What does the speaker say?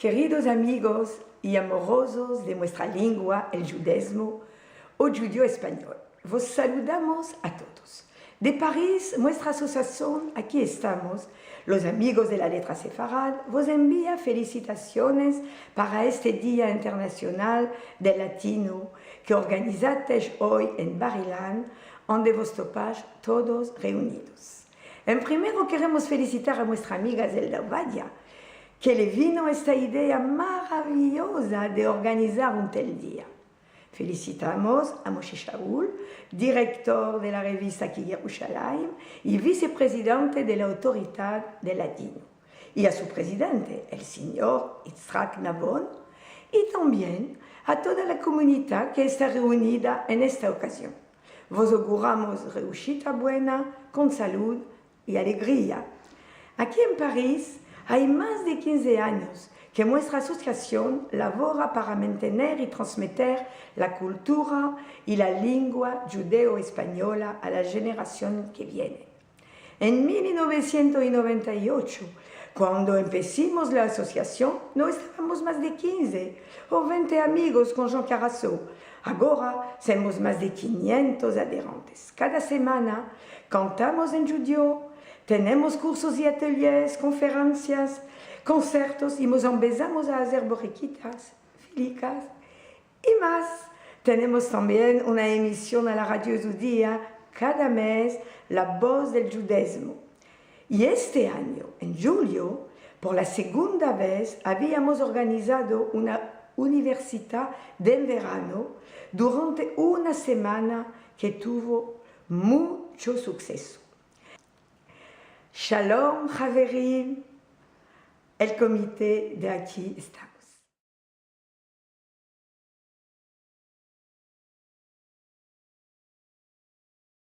Queridos amigos y amorosos de nuestra lengua, el judaísmo o judío español, vos saludamos a todos. De París, nuestra asociación, aquí estamos, los amigos de la letra sefarad, vos envía felicitaciones para este Día Internacional del Latino que organizasteis hoy en Bar-Ilan, donde vos topáis todos reunidos. En primero queremos felicitar a nuestra amiga Zelda Ovadia, que le vino esta idea maravillosa de organizar un tal día. Felicitamos a Moshe Shaul, director de la revista Ki Yerushalayim y vicepresidente de la Autoridad del Latino, y a su presidente, el señor Yitzhak Nabon, y también a toda la comunidad que está reunida en esta ocasión. Vos auguramos reushita buena, con salud y alegría. Aquí en París hay más de 15 años que nuestra asociación labora para mantener y transmitir la cultura y la lengua judeo-española a la generación que viene. En 1998, cuando empezamos la asociación, no estábamos más de 15 o 20 amigos con Jean Carasso. Ahora somos más de 500 adherentes. Cada semana cantamos en judío, tenemos cursos y ateliers, conferencias, concertos y nos empezamos a hacer borriquitas, filicas y más. Tenemos también una emisión a la radio judía cada mes, La Voz del Judaísmo. Y este año, en julio, por la segunda vez, habíamos organizado una universidad de verano durante una semana que tuvo mucho suceso. Shalom, Haverim, el comité de aquí está.